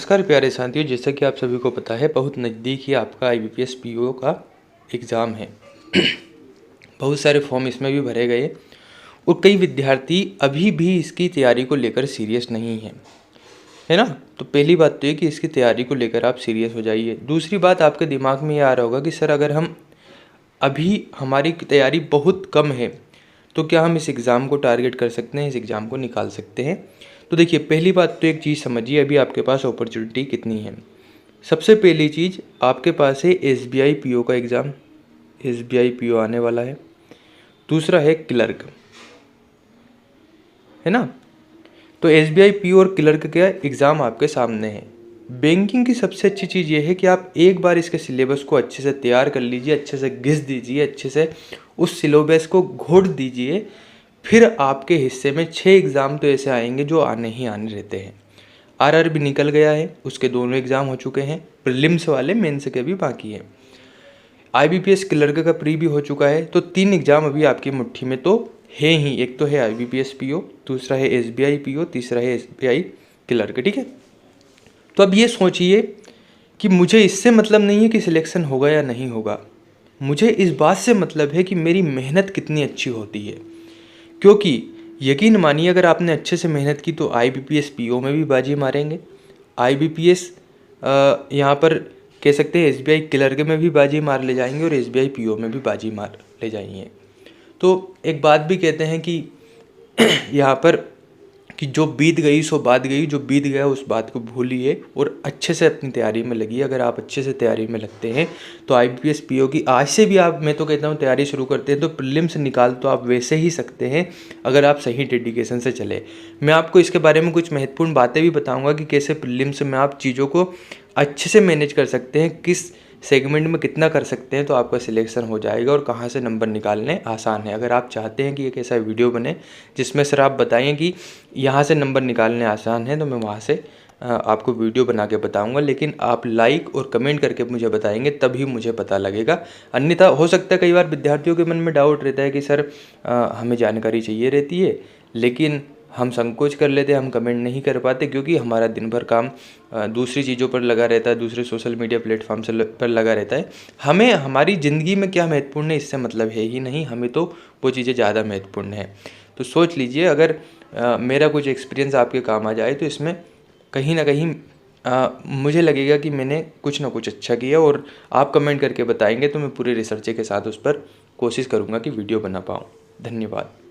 नमस्कार प्यारे साथियों, जैसा कि आप सभी को पता है बहुत नज़दीक ही आपका IBPS PO का एग्ज़ाम है। बहुत सारे फॉर्म इसमें भी भरे गए और कई विद्यार्थी अभी भी इसकी तैयारी को लेकर सीरियस नहीं हैं, है ना। तो पहली बात तो ये कि इसकी तैयारी को लेकर आप सीरियस हो जाइए। दूसरी बात, आपके दिमाग में ये आ रहा होगा कि सर अगर हम अभी हमारी तैयारी बहुत कम है तो क्या हम इस एग्ज़ाम को टारगेट कर सकते हैं, इस एग्ज़ाम को निकाल सकते हैं। तो देखिए, पहली बात तो एक चीज़ समझिए, अभी आपके पास अपॉर्चुनिटी कितनी है। सबसे पहली चीज़ आपके पास है SBI PO का एग्ज़ाम, SBI PO आने वाला है। दूसरा है क्लर्क, है ना। तो SBI PO और क्लर्क का एग्ज़ाम आपके सामने है। बैंकिंग की सबसे अच्छी चीज़ ये है कि आप एक बार इसके सिलेबस को अच्छे से तैयार कर लीजिए, अच्छे से घिस दीजिए, अच्छे से उस सिलेबस को घोट दीजिए। फिर आपके हिस्से में 6 एग्ज़ाम तो ऐसे आएंगे जो आने ही आने रहते हैं। RR भी निकल गया है, उसके दोनों एग्ज़ाम हो चुके हैं, प्रीलिम्स वाले, मेंस के भी बाकी हैं। IBPS क्लर्क का प्री भी हो चुका है। तो 3 एग्ज़ाम अभी आपकी मुट्ठी में तो है ही। एक तो है IBPS PO, दूसरा है SBI PO, तीसरा है SBI क्लर्क, ठीक है। तो अब ये सोचिए कि मुझे इससे मतलब नहीं है कि सिलेक्शन होगा या नहीं होगा, मुझे इस बात से मतलब है कि मेरी मेहनत कितनी अच्छी होती है। क्योंकि यकीन मानिए, अगर आपने अच्छे से मेहनत की तो IBPS PO में भी बाजी मारेंगे, IBPS यहाँ पर कह सकते हैं SBI क्लर्क में भी बाजी मार ले जाएंगे और SBI PO में भी बाजी मार ले जाएंगे। तो एक बात भी कहते हैं कि यहाँ पर कि जो बीत गई सो बात गई, जो बीत गया उस बात को भूलिए और अच्छे से अपनी तैयारी में लगिए। अगर आप अच्छे से तैयारी में लगते हैं तो IBPS PO की आज से भी आप, मैं तो कहता हूँ, तैयारी शुरू करते हैं तो प्रीलिम्स निकाल तो आप वैसे ही सकते हैं अगर आप सही डेडिकेशन से चले। मैं आपको इसके बारे में कुछ महत्वपूर्ण बातें भी बताऊँगा कि कैसे प्रीलिम्स में आप चीज़ों को अच्छे से मैनेज कर सकते हैं, किस सेगमेंट में कितना कर सकते हैं तो आपका सिलेक्शन हो जाएगा और कहाँ से नंबर निकालने आसान है। अगर आप चाहते हैं कि एक ऐसा वीडियो बने जिसमें सर आप बताएं कि यहाँ से नंबर निकालने आसान है, तो मैं वहाँ से आपको वीडियो बना के बताऊँगा। लेकिन आप लाइक और कमेंट करके मुझे बताएंगे तभी मुझे पता लगेगा। अन्यथा हो सकता है कई बार विद्यार्थियों के मन में डाउट रहता है कि सर हमें जानकारी चाहिए रहती है लेकिन हम संकोच कर लेते हैं, हम कमेंट नहीं कर पाते क्योंकि हमारा दिन भर काम दूसरी चीज़ों पर लगा रहता है, दूसरे सोशल मीडिया प्लेटफॉर्म से पर लगा रहता है। हमें हमारी ज़िंदगी में क्या महत्वपूर्ण है इससे मतलब है ही नहीं, हमें तो वो चीज़ें ज़्यादा महत्वपूर्ण है। तो सोच लीजिए, अगर मेरा कुछ एक्सपीरियंस आपके काम आ जाए तो इसमें कहीं ना कहीं मुझे लगेगा कि मैंने कुछ ना कुछ अच्छा किया। और आप कमेंट करके बताएंगे तो मैं पूरे रिसर्च के साथ उस पर कोशिश करूँगा कि वीडियो बना पाऊँ। धन्यवाद।